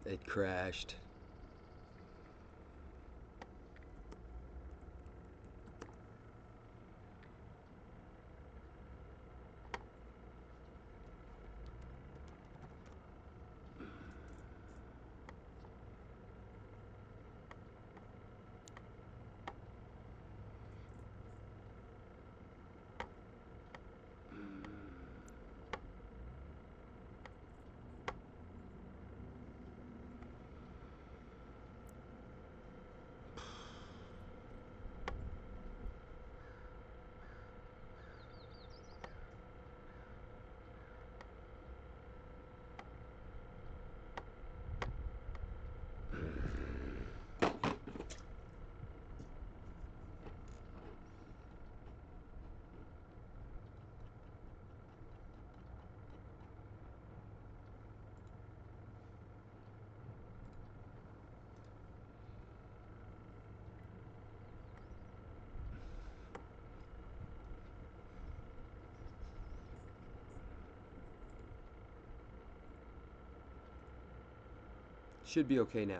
It crashed. Should be okay now.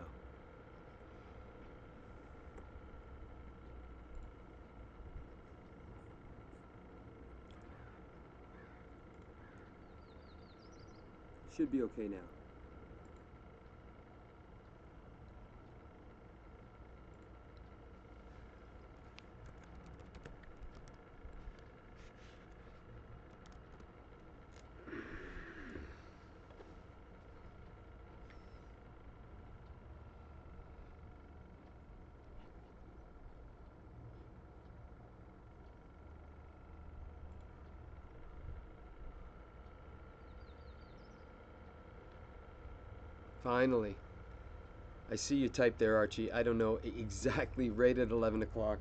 Should be okay now. Finally. I see you typed there, Archie. I don't know exactly right at 11 o'clock.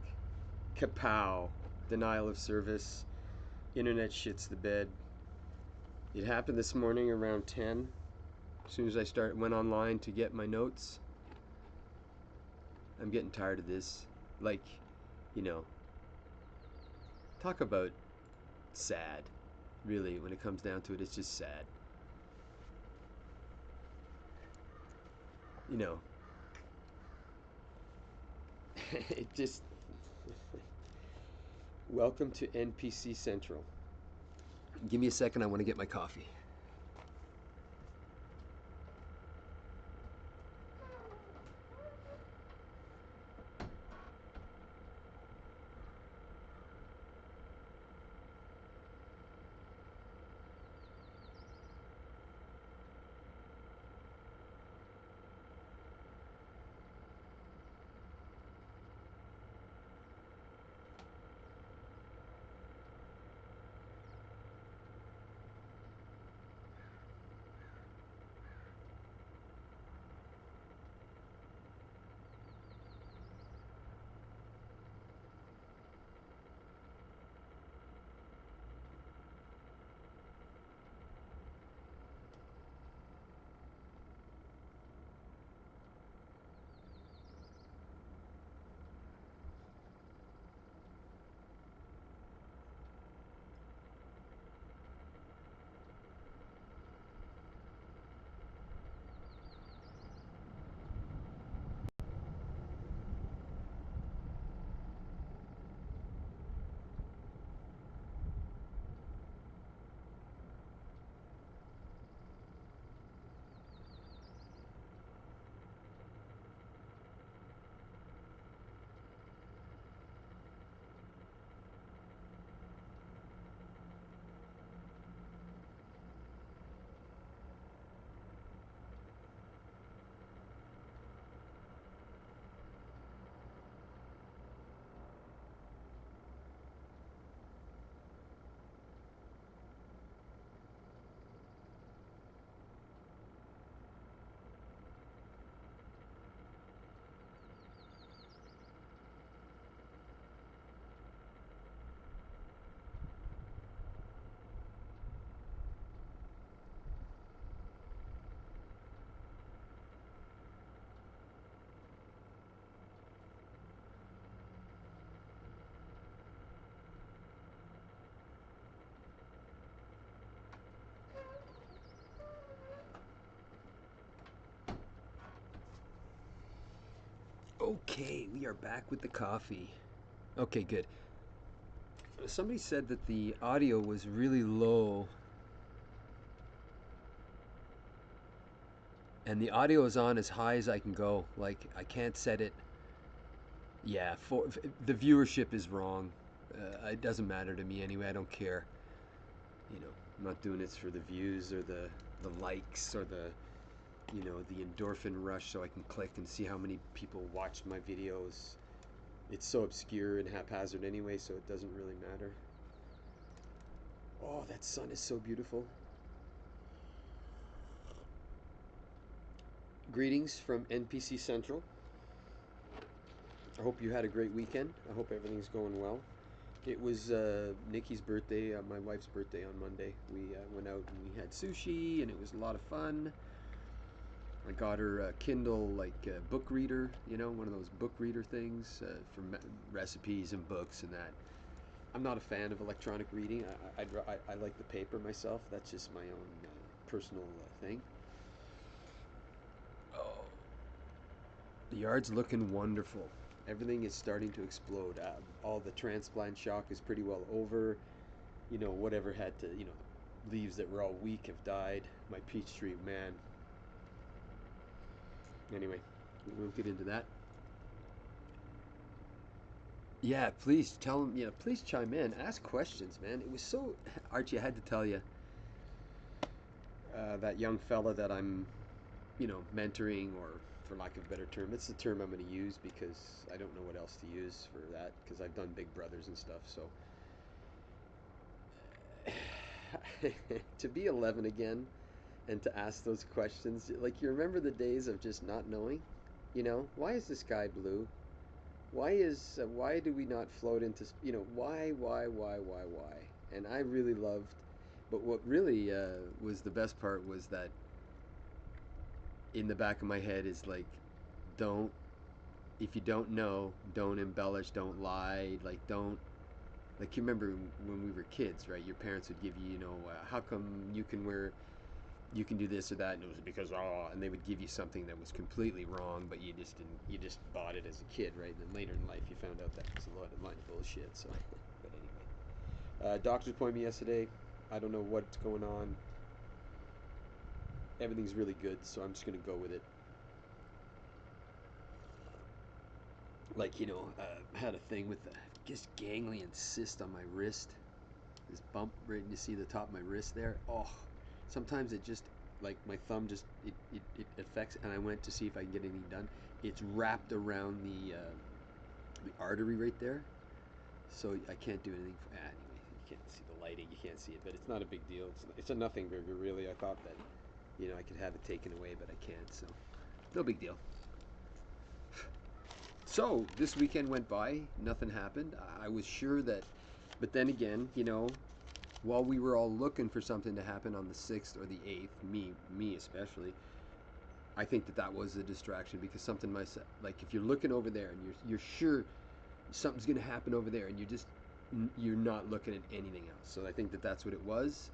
Kapow. Denial of service. Internet shits the bed. It happened this morning around 10. As soon as I went online to get my notes. I'm getting tired of this. Like, you know, talk about sad. Really, when it comes down to it, it's just sad. You know, it just. Welcome to NPC Central. Give me a second, I want to get my coffee. Okay, we are back with the coffee. Okay, good. Somebody said that the audio was really low, and the audio is on as high as I can go. Like, I can't set it. Yeah, the viewership is wrong. It doesn't matter to me anyway. I don't care. I'm not doing this for the views or the likes or the endorphin rush so I can click and see how many people watched my videos. It's so obscure and haphazard anyway, so it doesn't really matter. Oh, that sun is so beautiful. Greetings from NPC Central. I hope you had a great weekend. I hope everything's going well. It was Nikki's birthday, my wife's birthday on Monday. We went out and we had sushi, and it was a lot of fun. I got her a Kindle book reader, one of those book reader things for recipes and books and that. I'm not a fan of electronic reading. I like the paper myself. That's just my own personal thing. Oh, the yard's looking wonderful. Everything is starting to explode. All the transplant shock is pretty well over. Whatever had to, leaves that were all weak have died. My peach tree, man. Anyway, we won't get into that. Yeah, please tell them, please chime in. Ask questions, man. It was so, Archie, I had to tell you, that young fella that I'm, mentoring, or for lack of a better term, it's the term I'm going to use because I don't know what else to use for that because I've done Big Brothers and stuff. So to be 11 again and to ask those questions, like you remember the days of just not knowing, why is the sky blue? Why do we not float into, why? And I really loved, but what really was the best part was that in the back of my head is like, don't, if you don't know, don't embellish, don't lie, don't, like you remember when we were kids, right? Your parents would give you, how come you can do this or that, and it was because and they would give you something that was completely wrong, but you just bought it as a kid, right? And then later in life you found out that was a lot of bullshit. So, but anyway, doctor's appointment yesterday. I don't know what's going on. Everything's really good, so I'm just gonna go with it. Like had a thing with this ganglion cyst on my wrist. This bump right, you see the top of my wrist there. Oh, sometimes it just like my thumb just it affects, and I went to see if I can get anything done. It's wrapped around the artery right there, so I can't do anything. Anyway, you can't see the lighting, you can't see it, but it's not a big deal. It's a nothing burger really. I thought that I could have it taken away, but I can't, so no big deal. So this weekend went by, nothing happened. I was sure that, but then again, while we were all looking for something to happen on the 6th or the 8th, me especially, I think that was a distraction because something myself, like if you're looking over there and you're sure something's going to happen over there and you're not looking at anything else. So I think that that's what it was.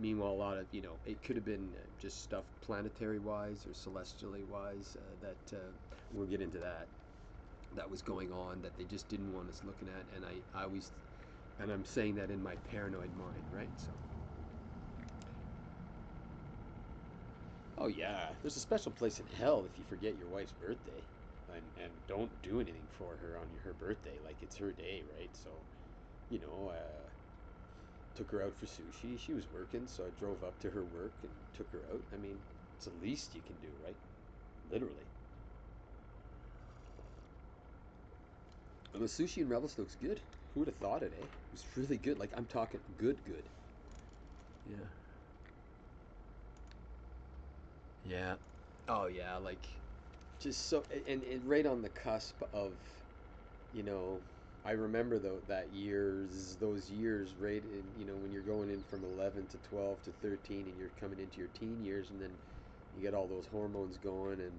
Meanwhile, a lot of, it could have been just stuff planetary wise or celestially wise that we'll get into that was going on that they just didn't want us looking at. And I always, and I'm saying that in my paranoid mind, right? So, oh yeah, there's a special place in hell if you forget your wife's birthday, and don't do anything for her on her birthday, like it's her day, right? So, you know, uh, took her out for sushi. She was working, so I drove up to her work and took her out. I mean, it's the least you can do, right? Literally. And the sushi in Revelstoke's good. Who would have thought it, eh? It was really good. Like, I'm talking good. Yeah. Yeah. Oh, yeah. Like, just so, and right on the cusp of, you know, I remember though those years, right? In, when you're going in from 11 to 12 to 13, and you're coming into your teen years, and then you get all those hormones going, and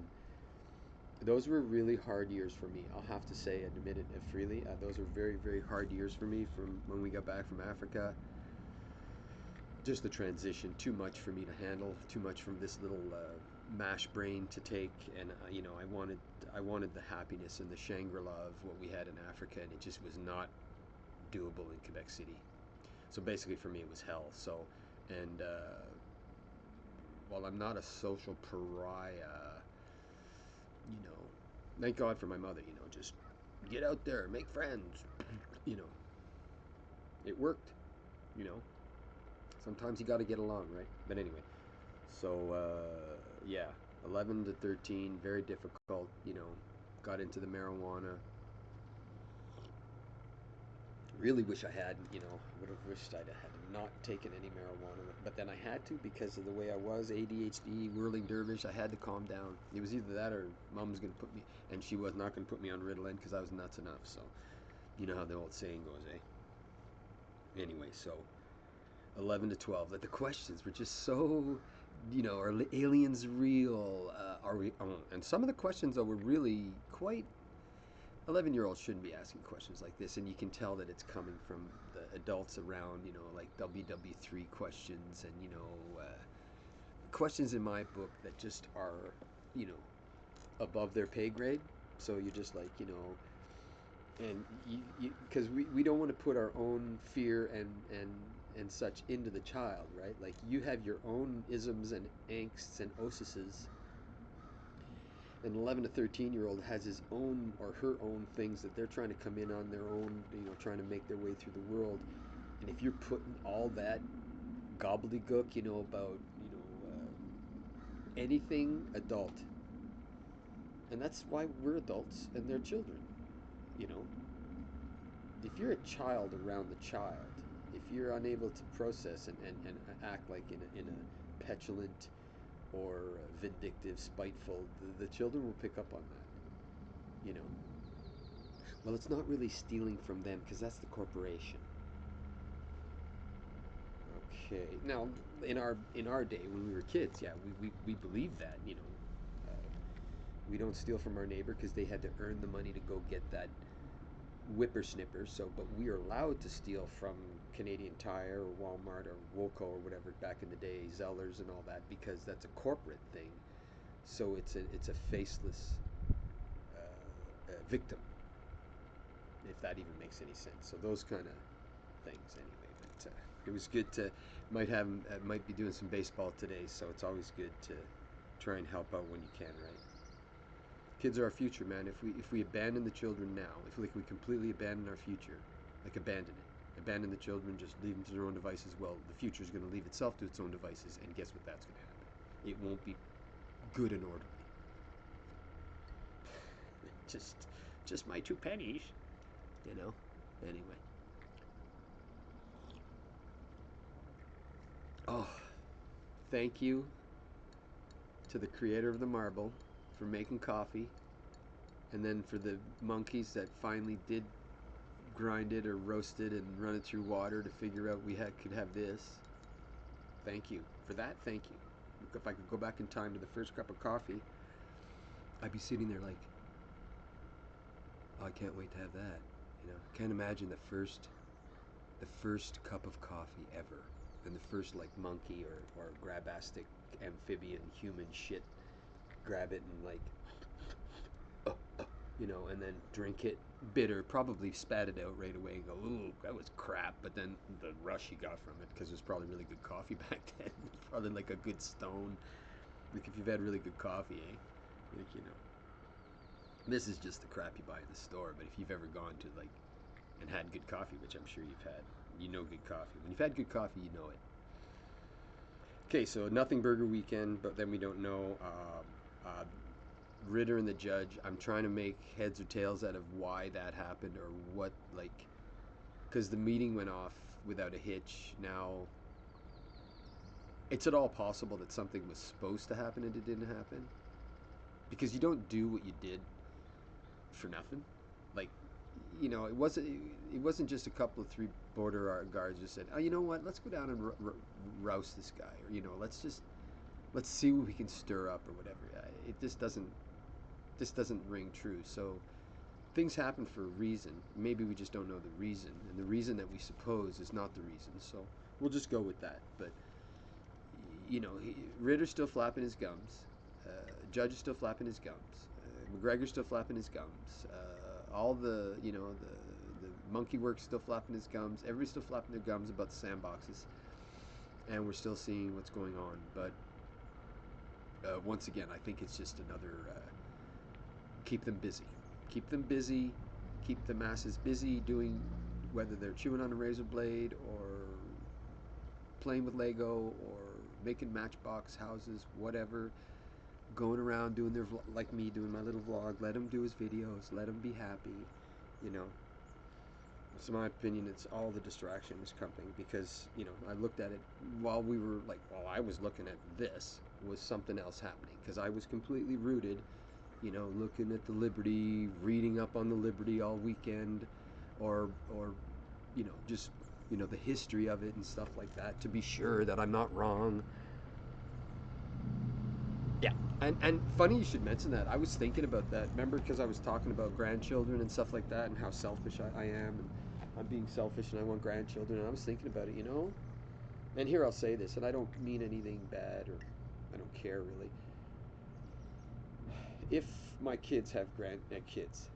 those were really hard years for me. I'll have to say, admit it freely. Those were very, very hard years for me from when we got back from Africa. Just the transition, too much for me to handle, too much from this little mash brain to take, and I wanted the happiness and the Shangri-La of what we had in Africa, and it just was not doable in Quebec City. So basically, for me, it was hell. So, and while I'm not a social pariah, you know, thank God for my mother. Just get out there, make friends. You know, it worked. You know, sometimes you got to get along, right? But anyway, so yeah, 11 to 13, very difficult. Got into the marijuana. Really wish I had, would have wished I'd had not taken any marijuana, but then I had to because of the way I was, ADHD, whirling dervish. I had to calm down. It was either that or mom was going to put me, and she was not going to put me on Ritalin because I was nuts enough. So, you know how the old saying goes, eh? Anyway, so 11 to 12, like the questions were just so, are aliens real? Are we? And some of the questions though were really quite 11-year-olds shouldn't be asking questions like this, and you can tell that it's coming from the adults around, like WW3 questions, and questions in my book that just are, you know, above their pay grade. So you're just like, and because we don't want to put our own fear and such into the child, right? Like you have your own isms and angsts and osises. An 11 to 13-year-old has his own or her own things that they're trying to come in on their own, trying to make their way through the world. And if you're putting all that gobbledygook, about, anything adult, and that's why we're adults and they're children, you know. If you're a child around the child, if you're unable to process and act like in a petulant or vindictive, spiteful, the children will pick up on that, you know. Well, it's not really stealing from them because that's the corporation. Okay. Now, in our day when we were kids, yeah, we believed that, we don't steal from our neighbor because they had to earn the money to go get that whippersnipper. So, but we are allowed to steal from Canadian Tire or Walmart or Woco or whatever back in the day, Zellers and all that, because that's a corporate thing. So it's a faceless victim, if that even makes any sense. So those kind of things, anyway. But it was good to might be doing some baseball today, so it's always good to try and help out when you can, right? Kids are our future, man. If we abandon the children now, if like we completely abandon our future, like abandon the children, just leave them to their own devices, well, the future is going to leave itself to its own devices, and guess what? That's going to happen. It won't be good and orderly. just just my 2 pennies, you know. Anyway. Oh, thank you to the creator of the marble for making coffee, and then for the monkeys that finally did grind it or roast it and run it through water to figure out could have this. Thank you for that. Thank you. If I could go back in time to the first cup of coffee, I'd be sitting there like, oh, I can't wait to have that. I can't imagine the first cup of coffee ever, and the first like monkey or grabastic amphibian human shit grab it and like and then drink it bitter, probably spat it out right away and go, ooh, that was crap. But then the rush you got from it, because it was probably really good coffee back then, probably like a good stone. Like if you've had really good coffee, eh? Like, this is just the crap you buy in the store. But if you've ever gone to like and had good coffee, which I'm sure you've had, you know good coffee. When you've had good coffee, you know it. Okay, so nothing burger weekend, but then we don't know. Ritter and the judge. I'm trying to make heads or tails out of why that happened or what, like, because the meeting went off without a hitch. Now, it's at all possible that something was supposed to happen and it didn't happen. Because you don't do what you did for nothing. Like, it wasn't just a couple of three border guards just said, oh, you know what? Let's go down and roust this guy, or let's see what we can stir up or whatever. It just doesn't ring true. So things happen for a reason. Maybe we just don't know the reason, and the reason that we suppose is not the reason. So we'll just go with that. But Ritter's still flapping his gums. Judge is still flapping his gums. McGregor's still flapping his gums. All the the monkey work's still flapping his gums. Everybody's still flapping their gums about the sandboxes, and we're still seeing what's going on. But once again, I think it's just another keep them busy, keep them busy, keep the masses busy doing whether they're chewing on a razor blade or playing with Lego or making matchbox houses, whatever, going around doing their like me doing my little vlog. Let him do his videos. Let him be happy. You know, it's my opinion. It's all the distraction is coming because I looked at it while I was looking at this was something else happening because I was completely rooted. Looking at the Liberty, reading up on the Liberty all weekend, or just the history of it and stuff like that to be sure that I'm not wrong. Yeah, and funny you should mention that. I was thinking about that. Remember, because I was talking about grandchildren and stuff like that, and how selfish I am, and I'm being selfish, and I want grandchildren. And I was thinking about it, And here I'll say this, and I don't mean anything bad, or I don't care really. If my kids have kids,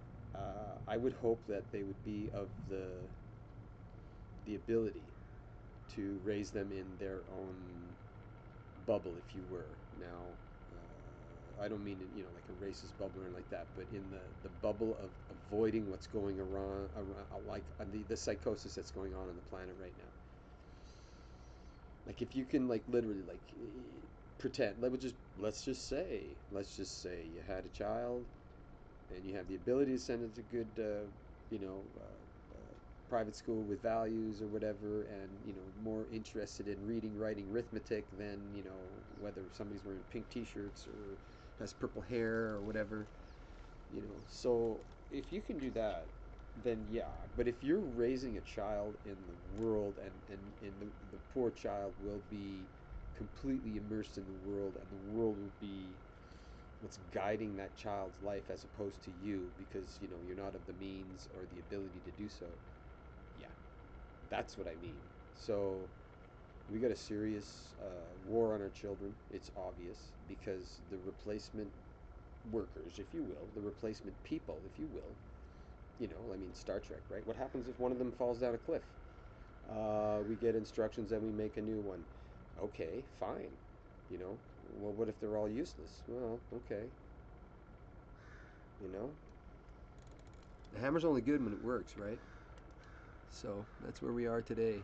I would hope that they would be of the ability to raise them in their own bubble, if you were. Now, I don't mean like a racist bubble or anything like that, but in the bubble of avoiding what's going around like the psychosis that's going on the planet right now. Like if you can like literally like pretend, let's just say you had a child and you have the ability to send it to good, private school with values or whatever, and more interested in reading, writing, arithmetic than whether somebody's wearing pink T-shirts or has purple hair or whatever. So if you can do that, then yeah. But if you're raising a child in the world and the poor child will be completely immersed in the world, and the world will be what's guiding that child's life as opposed to you because you're not of the means or the ability to do so. Yeah, that's what I mean. So we got a serious war on our children. It's obvious because the replacement workers, if you will, the replacement people, if you will, I mean, Star Trek, right? What happens if one of them falls down a cliff? We get instructions and we make a new one. Okay, fine. You know, well, what if they're all useless? Well, okay. You know, the hammer's only good when it works, right? So that's where we are today.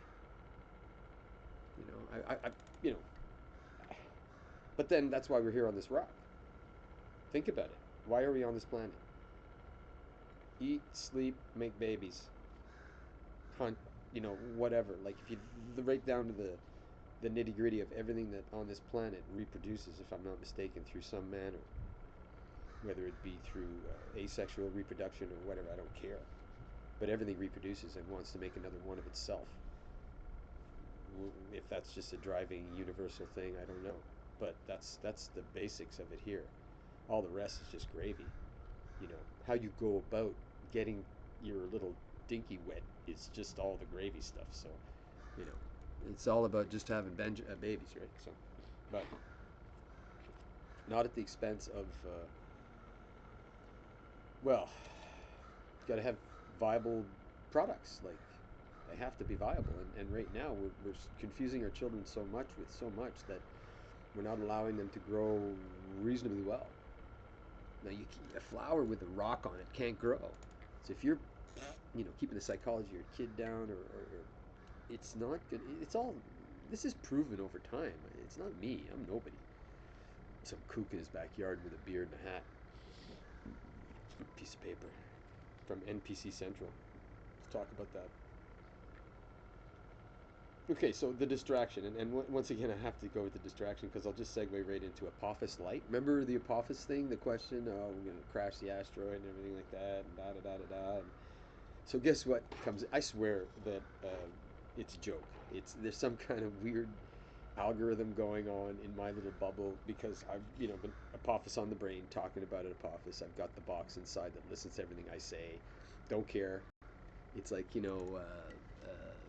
You know, but then that's why we're here on this rock. Think about it. Why are we on this planet? Eat, sleep, make babies, hunt, whatever. Like if you right down to the nitty gritty of everything that on this planet reproduces, if I'm not mistaken, through some manner, whether it be through asexual reproduction or whatever, I don't care. But everything reproduces and wants to make another one of itself. If that's just a driving universal thing, I don't know. But that's the basics of it here. All the rest is just gravy. How you go about getting your little dinky wet is just all the gravy stuff. So, you know, it's all about just having babies, right? So, but not at the expense of, well, you got to have viable products. Like, they have to be viable. And right now, we're confusing our children so much with so much that we're not allowing them to grow reasonably well. Now, a flower with a rock on it can't grow. So if you're, keeping the psychology of your kid down, or it's not good. It's all. This is proven over time. It's not me. I'm nobody. Some kook in his backyard with a beard and a hat. Piece of paper from NPC Central. Let's talk about that. Okay, so the distraction, and once again, I have to go with the distraction because I'll just segue right into Apophis Light. Remember the Apophis thing? The question, oh, we're gonna crash the asteroid and everything like that, and da da da da da. So guess what comes? I swear that it's a joke. There's some kind of weird algorithm going on in my little bubble because I've been Apophis on the brain talking about it. Apophis. I've got the box inside that listens to everything I say. Don't care. It's like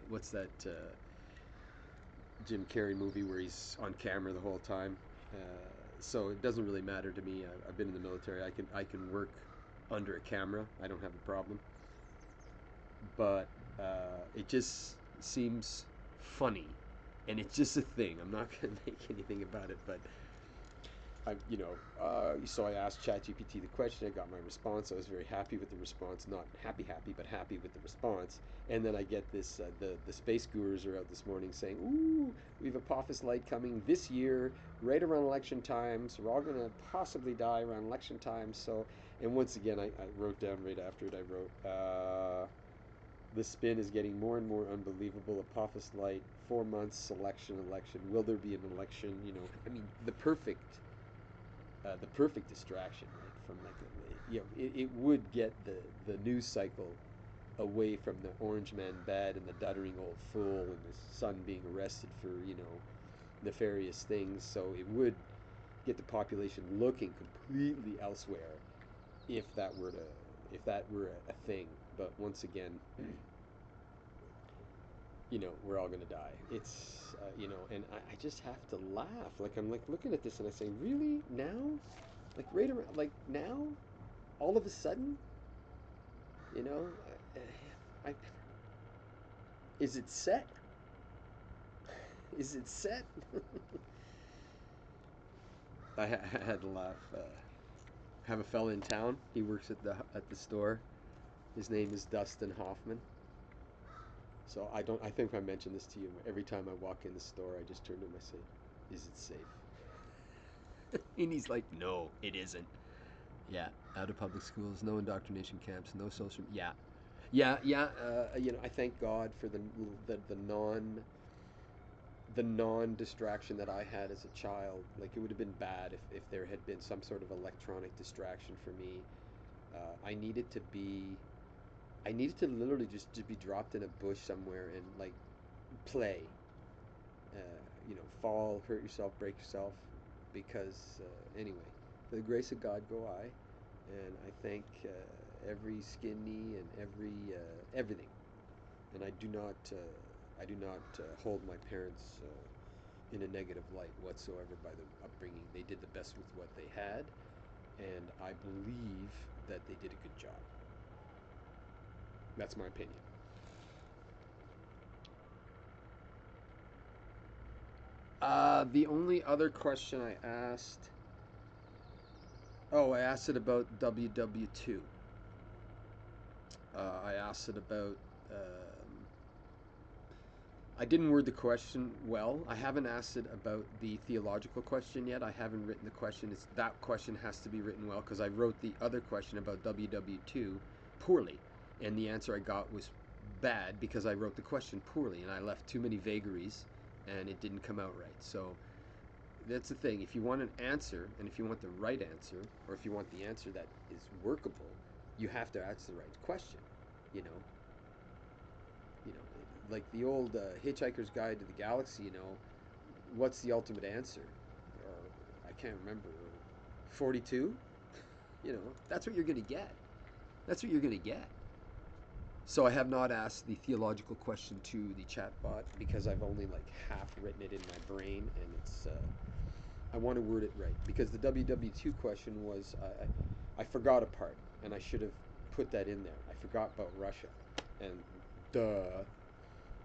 what's that Jim Carrey movie where he's on camera the whole time? So it doesn't really matter to me. I've been in the military. I can work under a camera. I don't have a problem. But it just seems funny, and it's just a thing. I'm not gonna make anything about it, but so I asked ChatGPT the question. I got my response. I was very happy with the response. Not happy, but happy with the response. And then I get this: the space gurus are out this morning saying, "Ooh, we have Apophis Light coming this year, right around election time. So we're all gonna possibly die around election time." So, and once again, I wrote down right after it. I wrote, "The spin is getting more and more unbelievable. Apophis Light, 4 months, election. Will there be an election? I mean, the perfect distraction, right? From like it would get the news cycle away from the orange man bad and the duttering old fool and his son being arrested for nefarious things. So it would get the population looking completely elsewhere if that were a thing. But once again, we're all gonna die. And I just have to laugh. Like I'm like looking at this and I say, really now? Like right around, like now, all of a sudden, you know, I is it set? Is it set? I had to laugh. Have a fella in town. He works at the store. His name is Dustin Hoffman. So I think I mentioned this to you. Every time I walk in the store, I just turn to him and I say, "Is it safe?" And he's like, "No, it isn't." Yeah, out of public schools, no indoctrination camps, no social. Yeah, yeah. I thank God for the non distraction that I had as a child. Like it would have been bad if there had been some sort of electronic distraction for me. I needed to be. I needed to literally just to be dropped in a bush somewhere and like play. Fall, hurt yourself, break yourself, because anyway, for the grace of God go I, and I thank every skin knee and everything, and I do not hold my parents in a negative light whatsoever by the upbringing. They did the best with what they had, and I believe that they did a good job. That's my opinion. The only other question I asked, oh, I asked it about WW2. I asked it about. I didn't word the question well. I haven't asked it about the theological question yet. I haven't written the question. That question has to be written well because I wrote the other question about WW2 poorly, and the answer I got was bad because I wrote the question poorly and I left too many vagaries, and it didn't come out right. So that's the thing. If you want an answer, and if you want the right answer, or if you want the answer that is workable, you have to ask the right question. You know, like the old Hitchhiker's Guide to the Galaxy. What's the ultimate answer? Or I can't remember. 42. That's what you're gonna get. That's what you're gonna get. So I have not asked the theological question to the chatbot because I've only like half written it in my brain, and it's I want to word it right because the WW2 question was I forgot a part and I should have put that in there. I forgot about Russia, and duh,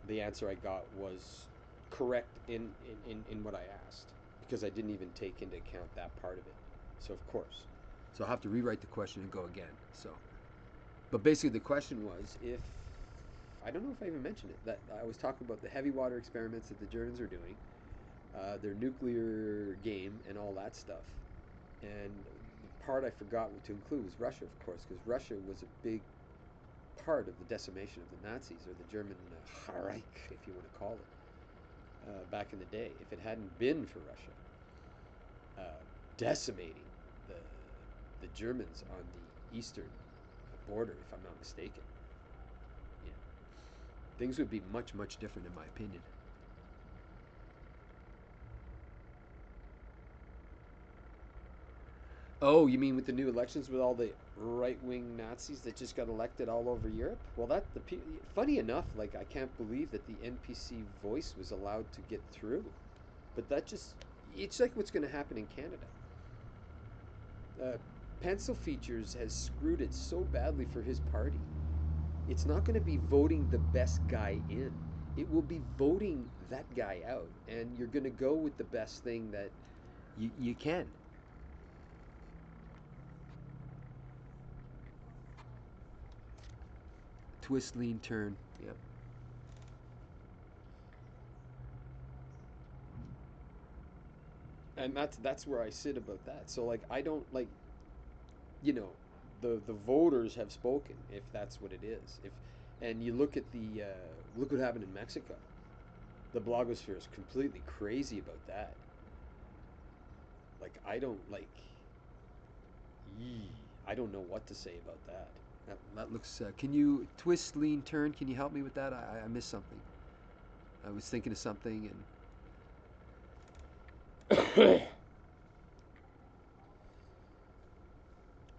the answer I got was correct in what I asked because I didn't even take into account that part of it. So of course, so I'll have to rewrite the question and go again. So, but basically the question was if I don't know if I even mentioned it that I was talking about the heavy water experiments that the Germans are doing, their nuclear game and all that stuff. And the part I forgot to include was Russia, of course, because Russia was a big part of the decimation of the Nazis or the German Reich, if you want to call it, back in the day. If it hadn't been for Russia decimating the the Germans on the eastern border, if I'm not mistaken, you know, things would be much much different, in my opinion. Oh, you mean with the new elections with all the right-wing Nazis that just got elected all over Europe? Well, funny enough, like I can't believe that the NPC voice was allowed to get through. But that just it's like what's going to happen in Canada. uh, Pencil Features has screwed it so badly for his party. It's not going to be voting the best guy in. It will be voting that guy out, and you're going to go with the best thing that you can. Twist, lean, turn. Yeah. And that's where I sit about that. So like I don't like you know the voters have spoken if that's what it is. If and you look at the look what happened in Mexico. The blogosphere is completely crazy about that. Like I don't like yee, I don't know what to say about that. That looks. Can you twist, lean, turn? Can you help me with that? I missed something. I was thinking of something and.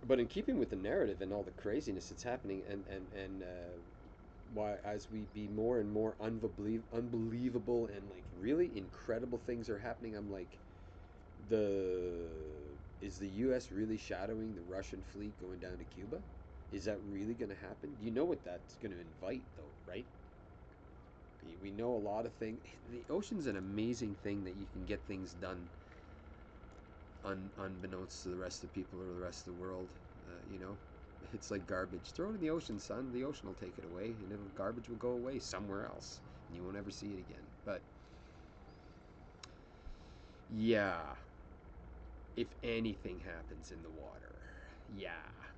But in keeping with the narrative and all the craziness that's happening, and why as we be more and more unbelievable and like really incredible things are happening, I'm like, the is the U.S. really shadowing the Russian fleet going down to Cuba? Is that really going to happen? You know what that's going to invite, though, right? We know a lot of things. The ocean's an amazing thing that you can get things done unbeknownst to the rest of the people or the rest of the world. You know, it's like garbage. Throw it in the ocean, son. The ocean will take it away, and garbage will go away somewhere else, and you won't ever see it again. But yeah, if anything happens in the water, yeah,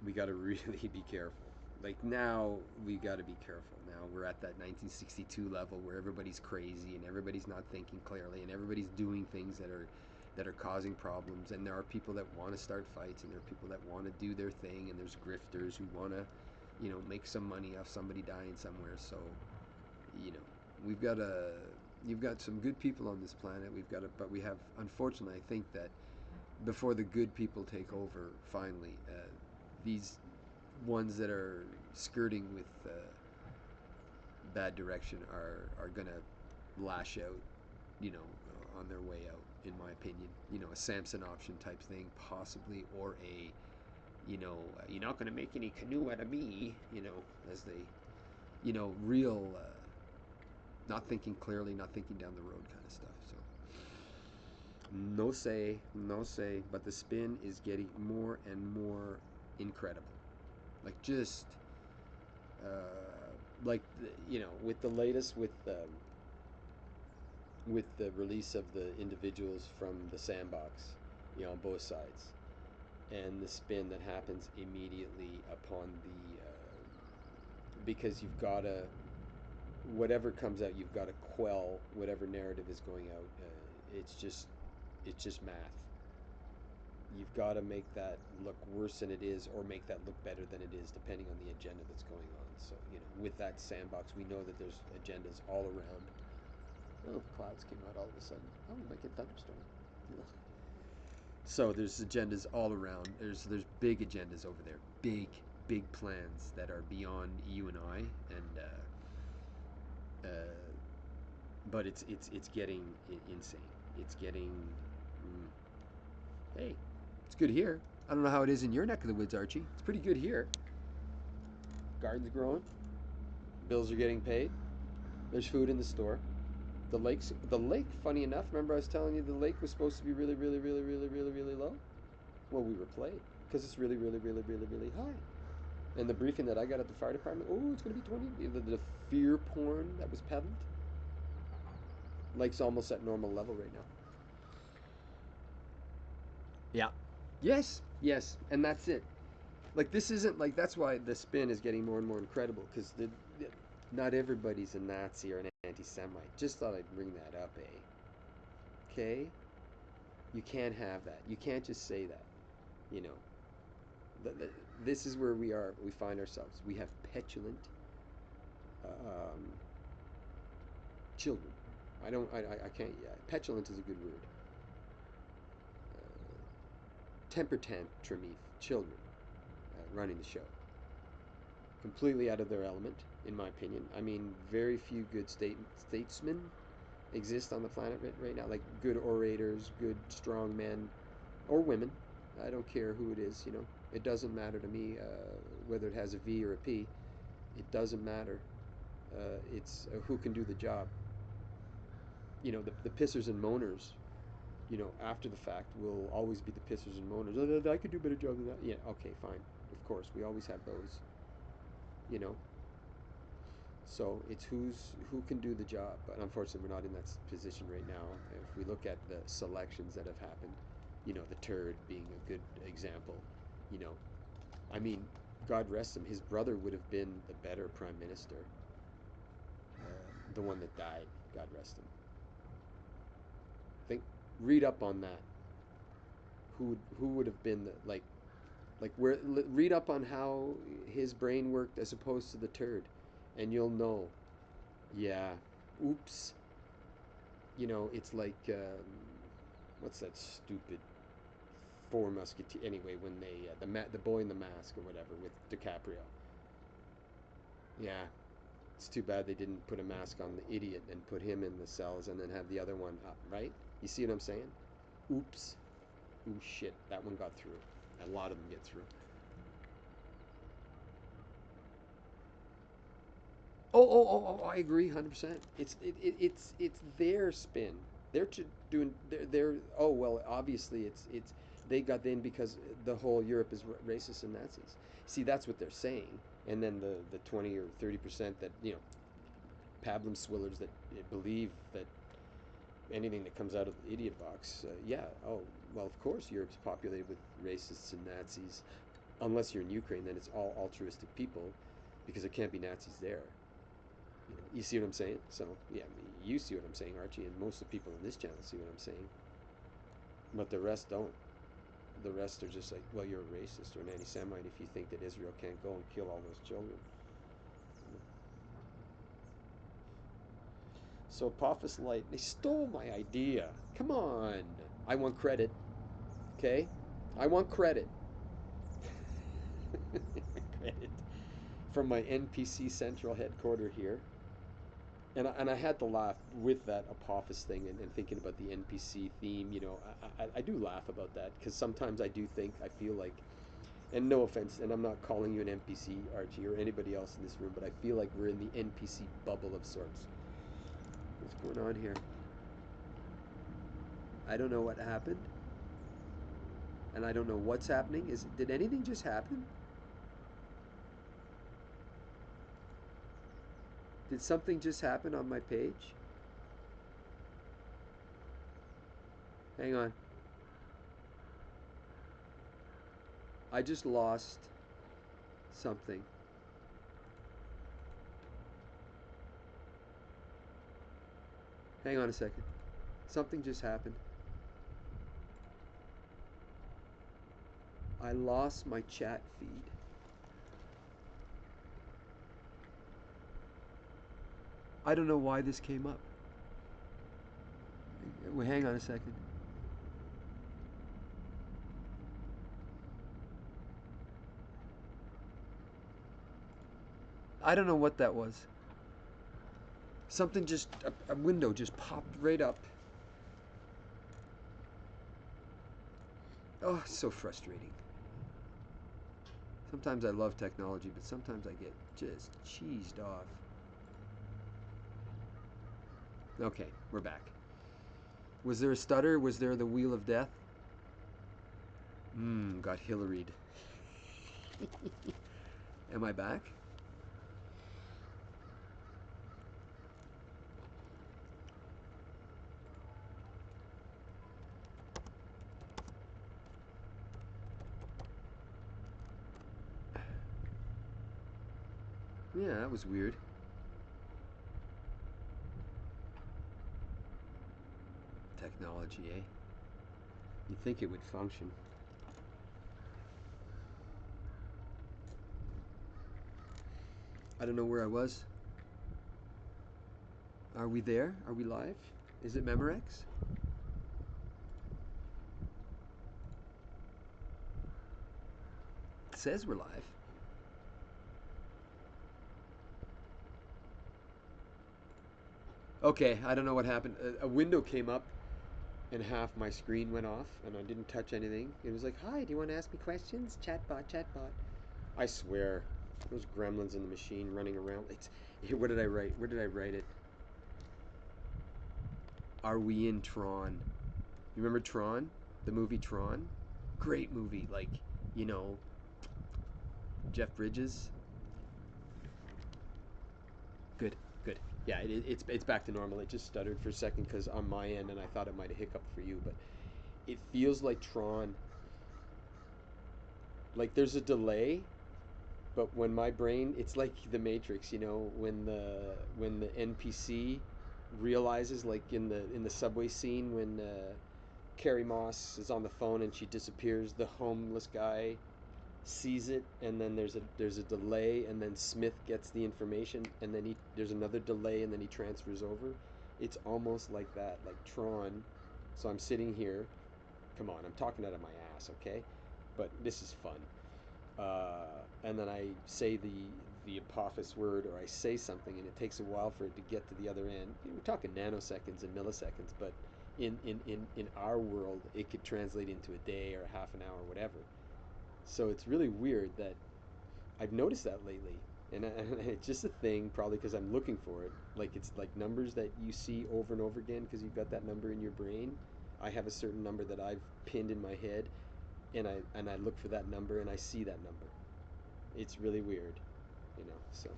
we got to really be careful. Like now, we got to be careful. Now we're at that 1962 level where everybody's crazy and everybody's not thinking clearly and everybody's doing things that are causing problems. And there are people that want to start fights and there are people that want to do their thing and there's grifters who want to, make some money off somebody dying somewhere. So, you know, we've got a you've got some good people on this planet. But we have, unfortunately, I think that before the good people take over, finally, these ones that are skirting with bad direction are gonna lash out, on their way out. In my opinion, a Samson option type thing, possibly, or you're not gonna make any canoe out of me, as they, real, not thinking clearly, not thinking down the road kind of stuff. So no say, no say, but the spin is getting more and more incredible. Like just with the latest with the release of the individuals from the sandbox, on both sides, and the spin that happens immediately upon the because you've got to whatever comes out, you've got to quell whatever narrative is going out. It's just math. You've got to make that look worse than it is or make that look better than it is depending on the agenda that's going on. So with that sandbox, we know that there's agendas all around. Oh, clouds came out all of a sudden. Oh, we might get thunderstorm. So there's agendas all around. There's big agendas over there, big plans that are beyond you and I, and but it's getting insane. It's getting hey, it's good here. I don't know how it is in your neck of the woods, Archie. It's pretty good here. Gardens growing, bills are getting paid. There's food in the store. The lake. Funny enough, remember I was telling you the lake was supposed to be really, really, really, really, really, really low. Well, we were played because it's really, really, really, really, really high. And the briefing that I got at the fire department, oh, it's going to be 20. The fear porn that was peddled. Lake's almost at normal level right now. Yeah. Yes. Yes. And that's it. Like this isn't like that's why the spin is getting more and more incredible because not everybody's a Nazi or an anti-Semite. Just thought I'd bring that up, eh? Okay. You can't have that. You can't just say that. You know. The, the, this is where we find ourselves. We have petulant um, children. I can't. Yeah, petulant is a good word. Temper tantrumy children running the show. Completely out of their element, in my opinion. I mean, very few good statesmen exist on the planet right now. Like good orators, good strong men or women. I don't care who it is, you know. It doesn't matter to me whether it has a V or a P. It doesn't matter. It's who can do the job. You know, the pissers and moaners, you know, after the fact will always be the pissers and moaners. "Oh, I could do a better job than that." Yeah, okay, fine. Of course, we always have those, you know. So it's who can do the job. But unfortunately, we're not in that position right now. If we look at the selections that have happened, you know, the turd being a good example, you know, I mean, God rest him, his brother would have been the better prime minister, the one that died. God rest him. Think, read up on that. Who would have been the like where read up on how his brain worked as opposed to the turd, and you'll know. Yeah. Oops. You know, it's like what's that stupid Four Musketeers? Anyway, when they the boy in the mask or whatever with DiCaprio. Yeah, it's too bad they didn't put a mask on the idiot and put him in the cells and then have the other one up, right? You see what I'm saying? Oops. Ooh, shit. That one got through. A lot of them get through. Oh, I agree 100%. It's their spin. They're doing they're oh well, obviously it's they got in because the whole Europe is racist and Nazis. See, that's what they're saying. And then the 20 or 30% that, you know, pablum swillers that believe that anything that comes out of the idiot box, yeah, oh, well, of course Europe's populated with racists and Nazis. Unless you're in Ukraine, then it's all altruistic people because there can't be Nazis there. You see what I'm saying? So, yeah, you see what I'm saying, Archie, and most of the people on this channel see what I'm saying. But the rest don't. The rest are just like, well, you're a racist or an anti-Semite if you think that Israel can't go and kill all those children. So Apophis Light, they stole my idea. Come on. I want credit, okay? I want credit. Credit from my NPC Central headquarter here. And I had to laugh with that Apophis thing and thinking about the NPC theme. You know, I do laugh about that because sometimes I do think, I feel like, and no offense, and I'm not calling you an NPC, Archie, or anybody else in this room, but I feel like we're in the NPC bubble of sorts. What's going on here? I don't know what happened, and I don't know what's happening. Did anything just happen? Did something just happen on my page? Hang on. I just lost something. Hang on a second. Something just happened. I lost my chat feed. I don't know why this came up. Wait, hang on a second. I don't know what that was. Something just, a window just popped right up. Oh, it's so frustrating. Sometimes I love technology, but sometimes I get just cheesed off. Okay, we're back. Was there a stutter? Was there the wheel of death? Got Hillaried. Am I back? Yeah, that was weird. Technology, eh? You'd think it would function. I don't know where I was. Are we there? Are we live? Is it Memorex? It says we're live. Okay, I don't know what happened. A window came up and half my screen went off, and I didn't touch anything. It was like, "Hi, do you want to ask me questions? Chatbot, chatbot." I swear, those gremlins in the machine running around. It's here. What did I write? Where did I write it? Are we in Tron? You remember Tron? The movie Tron? Great movie. Like, you know, Jeff Bridges. Good, good. Yeah, it's back to normal. It just stuttered for a second because on my end, and I thought it might have hiccuped for you, but it feels like Tron. Like there's a delay, but when my brain, it's like the Matrix, you know, when the NPC realizes, like in the subway scene when Carrie Moss is on the phone and she disappears, the homeless guy sees it, and then there's a delay, and then Smith gets the information, and then there's another delay, and then he transfers over. It's almost like that, like Tron. So I'm sitting here. Come on, I'm talking out of my ass, okay? But this is fun. And then I say the Apophis word, or I say something, and it takes a while for it to get to the other end. You know, we're talking nanoseconds and milliseconds, but in our world, it could translate into a day or half an hour, whatever. So it's really weird that I've noticed that lately. And it's just a thing, probably because I'm looking for it. Like it's like numbers that you see over and over again because you've got that number in your brain. I have a certain number that I've pinned in my head, and I look for that number and I see that number. It's really weird, you know. So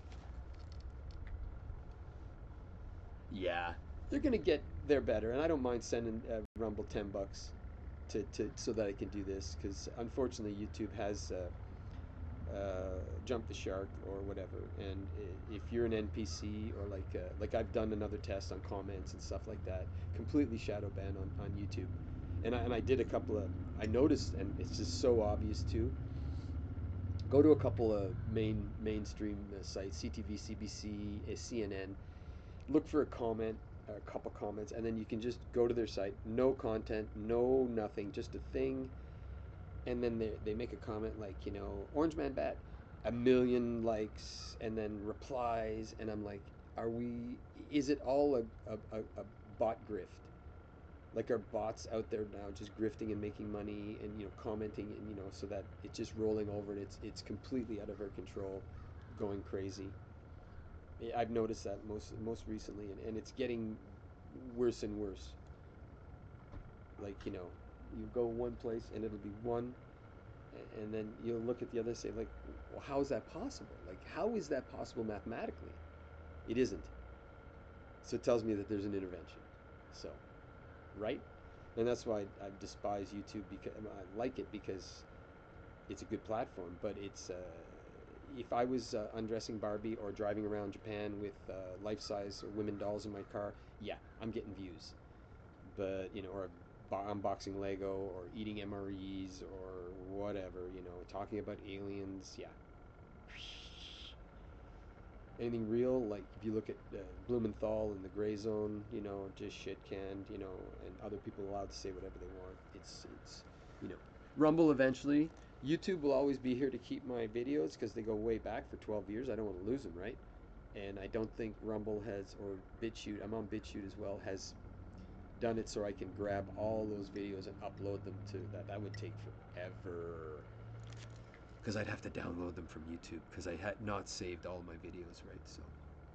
yeah, they're gonna get there better, and I don't mind sending Rumble $10 to so that I can do this because unfortunately YouTube has jump the shark or whatever. And if you're an NPC or like I've done another test on comments and stuff like that, completely shadow banned on YouTube. And I did a couple of, I noticed, and it's just so obvious too. Go to a couple of mainstream sites, CTV, CBC, CNN. Look for a comment, a couple comments, and then you can just go to their site. No content, no nothing, just a thing, and then they make a comment like, you know, Orange Man bad, a million likes, and then replies, and I'm like, are we? Is it all a bot grift? Like are bots out there now just grifting and making money and commenting and so that it's just rolling over and it's completely out of our control, going crazy. I've noticed that most recently, and it's getting worse and worse. Like you go one place and it'll be one, and then you'll look at the other and say like, well, how is that possible? Like, how is that possible mathematically? It isn't. So it tells me that there's an intervention. So, right? And that's why I despise YouTube, because I like it because it's a good platform. But it's if I was undressing Barbie or driving around Japan with life-size women dolls in my car, yeah, I'm getting views. But or unboxing Lego or eating MREs or whatever, talking about aliens, yeah. Anything real, like if you look at Blumenthal and the Gray Zone, just shit canned, and other people allowed to say whatever they want. It's you know, Rumble eventually. YouTube will always be here to keep my videos because they go way back for 12 years. I don't want to lose them, right? And I don't think Rumble has, or BitChute, I'm on BitChute as well, has done it so I can grab all those videos and upload them to that. That would take forever because I'd have to download them from YouTube because I had not saved all my videos, right? So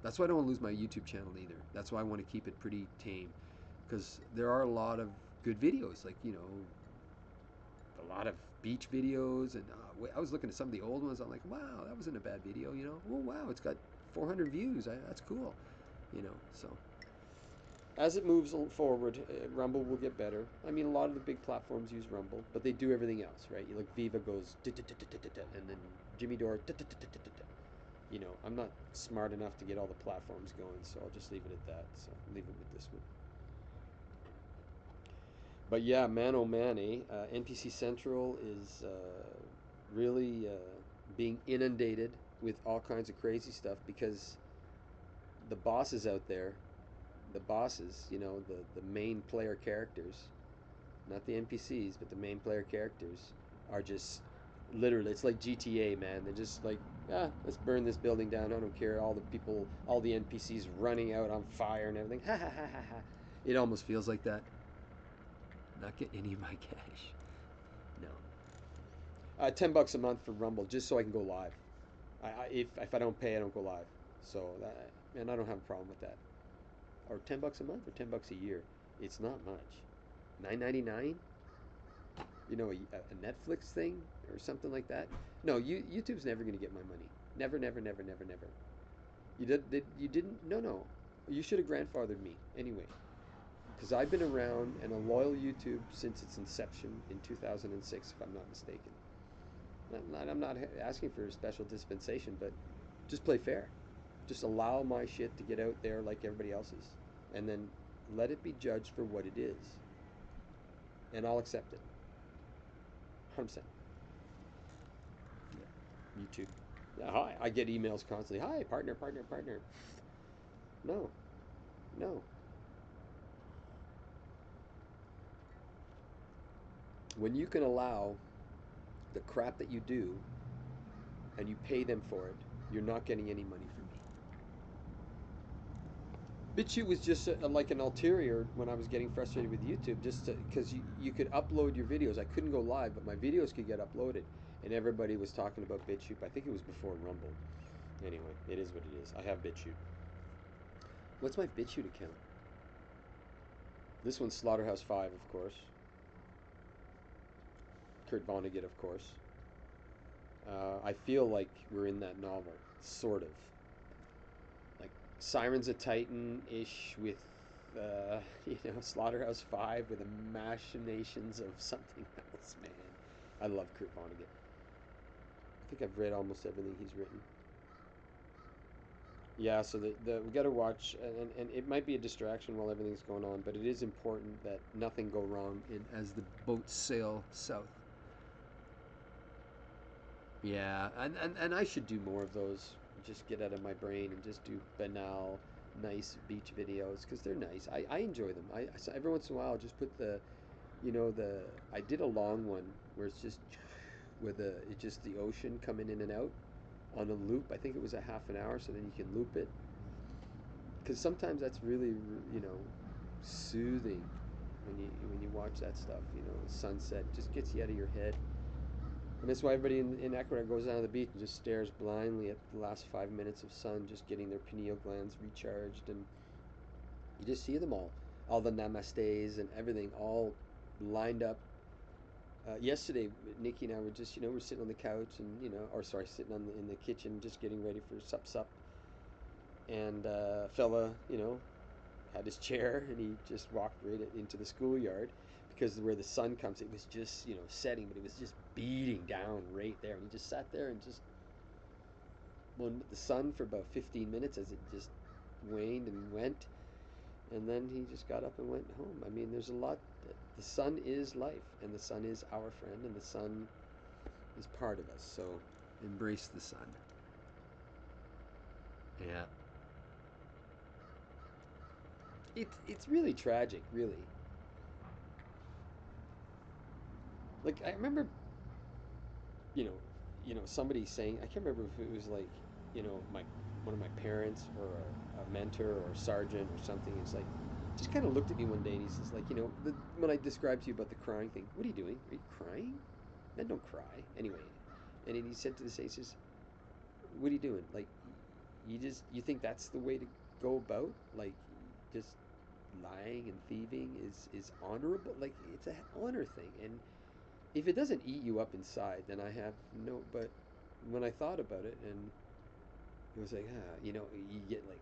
that's why I don't want to lose my YouTube channel either. That's why I want to keep it pretty tame because there are a lot of good videos, like a lot of beach videos, and I was looking at some of the old ones. I'm like, wow, that wasn't a bad video, Oh wow, it's got 400 views. That's cool, So as it moves forward, Rumble will get better. I mean, a lot of the big platforms use Rumble, but they do everything else, right? Like Viva goes, and then Jimmy Dore, I'm not smart enough to get all the platforms going, so I'll just leave it at that. So leave it with this one. But yeah, man, oh man, eh? NPC Central is really being inundated with all kinds of crazy stuff because the bosses out there, the bosses, the main player characters, not the NPCs, but the main player characters, are just literally, it's like GTA, man. They're just like, let's burn this building down. I don't care. All the people, all the NPCs running out on fire and everything. Ha ha ha ha ha. It almost feels like that. Not getting any of my cash. No. $10 a month for Rumble, just so I can go live. If I don't pay, I don't go live. So that, and I don't have a problem with that. Or $10 a month or $10 a year. It's not much. $9.99. You know, a Netflix thing or something like that. No, YouTube's never going to get my money. Never, never, never, never, never. You didn't. No, no. You should have grandfathered me anyway, because I've been around and a loyal YouTube since its inception in 2006, if I'm not mistaken. I'm not asking for a special dispensation, but just play fair. Just allow my shit to get out there like everybody else's, and then let it be judged for what it is, and I'll accept it. 100%. YouTube. Yeah, hi. I get emails constantly. Hi, partner, partner, partner. No, no. When you can allow the crap that you do and you pay them for it, you're not getting any money from me. BitChute was just like an ulterior when I was getting frustrated with YouTube, just because you could upload your videos. I couldn't go live, but my videos could get uploaded, and everybody was talking about BitChute. I think it was before Rumble. Anyway, it is what it is. I have BitChute. What's my BitChute account? This one's Slaughterhouse-5, of course. Kurt Vonnegut, of course. I feel like we're in that novel, sort of. Like Sirens of Titan-ish with, Slaughterhouse-5 with the machinations of something else, man. I love Kurt Vonnegut. I think I've read almost everything he's written. Yeah, so we got to watch, and it might be a distraction while everything's going on, but it is important that nothing go wrong as the boats sail south. Yeah, and I should do more of those. Just get out of my brain and just do banal, nice beach videos because they're nice. I enjoy them. So every once in a while I'll just put I did a long one where it's just it's just the ocean coming in and out on a loop. I think it was a half an hour, so then you can loop it. Because sometimes that's really, soothing when you watch that stuff. The sunset just gets you out of your head. And that's why everybody in Ecuador goes down to the beach and just stares blindly at the last 5 minutes of sun, just getting their pineal glands recharged, and you just see them all the namastes and everything, all lined up. Yesterday, Nikki and I were just, we're sitting on the couch and, or sorry, sitting in the kitchen, just getting ready for sup, and a fella, had his chair and he just walked right into the schoolyard because where the sun comes, it was just, setting, but it was just beating down right there. And he just sat there and just went with the sun for about 15 minutes as it just waned and went. And then he just got up and went home. I mean, there's a lot. The sun is life, and the sun is our friend, and the sun is part of us. So embrace the sun. Yeah. It's really tragic, really. Like I remember, you know, somebody saying, I can't remember if it was like, my one of my parents or a mentor or a sergeant or something. It's like, just kind of looked at me one day and he says, like, when I described to you about the crying thing, what are you doing? Are you crying? Men don't cry anyway. And then he said to the say, he says, what are you doing? Like, you think that's the way to go about, like, just lying and thieving is honorable? Like, it's an honor thing, and if it doesn't eat you up inside, then I have no. But when I thought about it, and it was like, you get like,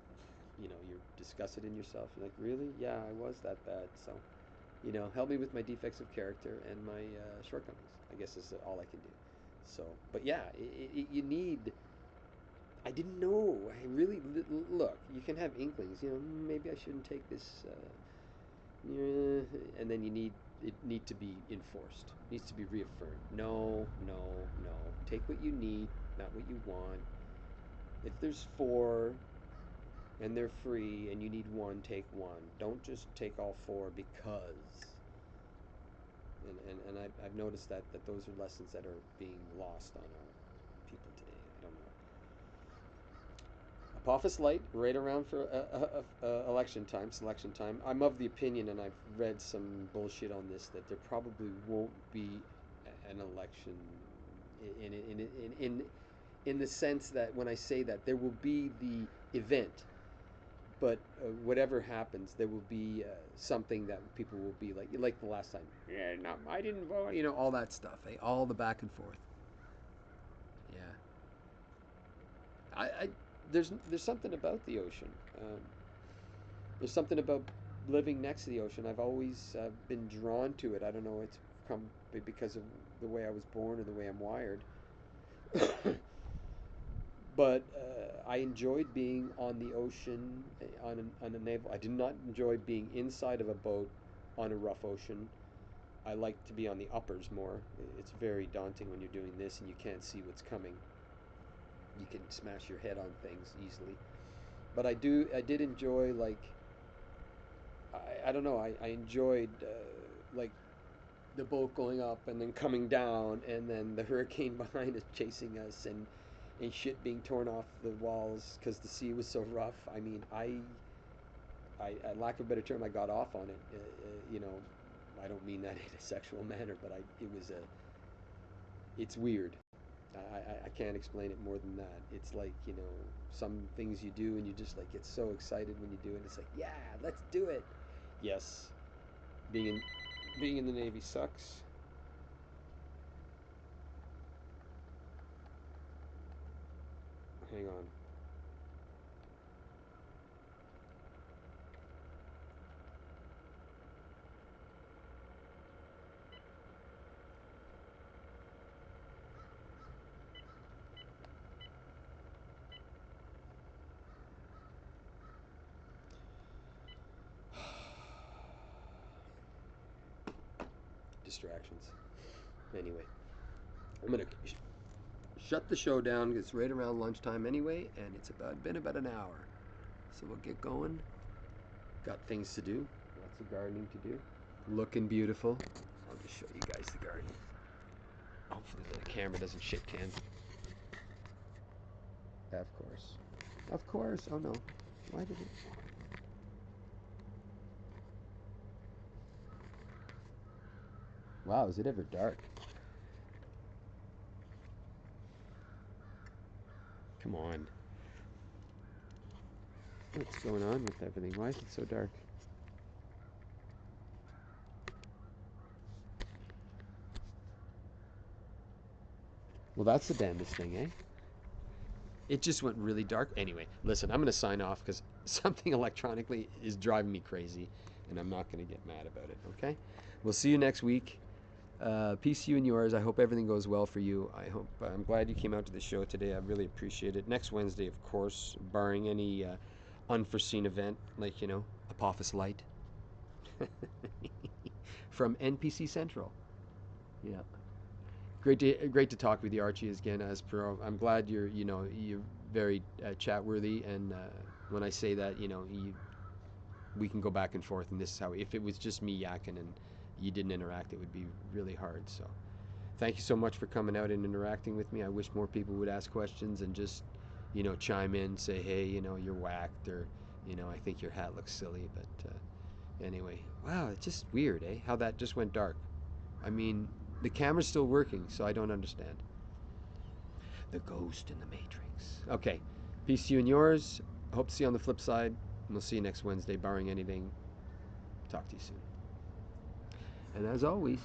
you're disgusted in yourself. You're like, really? Yeah, I was that bad. So, help me with my defects of character and my shortcomings. I guess is all I can do. So, but yeah, you need. I didn't know. I really look. You can have inklings. Maybe I shouldn't take this. Yeah, and then it need to be enforced. It needs to be reaffirmed. No, no, no. Take what you need, not what you want. If there's four and they're free and you need one, take one. Don't just take all four because. And I've noticed that those are lessons that are being lost on our people today. I don't know. Apophis Light, right around for election time, selection time. I'm of the opinion, and I've read some bullshit on this, that there probably won't be an election in the sense that when I say that, there will be the event, but whatever happens, there will be something that people will be like the last time. Yeah, no, I didn't vote. You know, all that stuff. All the back and forth. Yeah, I there's something about the ocean. There's something about living next to the ocean. I've always been drawn to it. I don't know. It's come because of the way I was born or the way I'm wired. But I enjoyed being on the ocean on a naval. I did not enjoy being inside of a boat on a rough ocean. I like to be on the uppers more. It's very daunting when you're doing this and you can't see what's coming. You can smash your head on things easily. But I did enjoy, like, I don't know. I enjoyed like the boat going up and then coming down, and then the hurricane behind us chasing us, and shit being torn off the walls because the sea was so rough. I mean, lack of a better term, I got off on it. You know, I don't mean that in a sexual manner, but it's weird. I can't explain it more than that. It's like, you know, some things you do and you just like get so excited when you do it. It's like, yeah, let's do it. Yes, being in being in the Navy sucks. Hang on. Distractions. Anyway, I'm gonna shut the show down. It's right around lunchtime anyway, and it's been about an hour. So we'll get going. Got things to do. Lots of gardening to do. Looking beautiful. I'll just show you guys the garden. Hopefully the camera doesn't shit can. Of course. Of course. Oh no. Why did it? Wow, is it ever dark? Come on. What's going on with everything? Why is it so dark? Well, that's the damnedest thing, eh? It just went really dark. Anyway, listen, I'm going to sign off because something electronically is driving me crazy, and I'm not going to get mad about it, okay? We'll see you next week. Peace to you and yours. I hope everything goes well for you. I'm glad you came out to the show today. I really appreciate it. Next Wednesday, of course, barring any unforeseen event, like, you know, Apophis Light from NPC Central. Yeah. Great to talk with you, Archie. Again, as per, I'm glad you're very chat worthy, and when I say that, you know, we can go back and forth, and this is how. If it was just me yakking and you didn't interact, it would be really hard. So, thank you so much for coming out and interacting with me. I wish more people would ask questions and just, you know, chime in, say, hey, you know, you're whacked, or, you know, I think your hat looks silly. But anyway, wow, it's just weird, eh? How that just went dark. I mean, the camera's still working, so I don't understand. The ghost in the Matrix. Okay, peace to you and yours. Hope to see you on the flip side. And we'll see you next Wednesday, barring anything. Talk to you soon. And as always,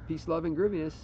peace, love, and grooviness.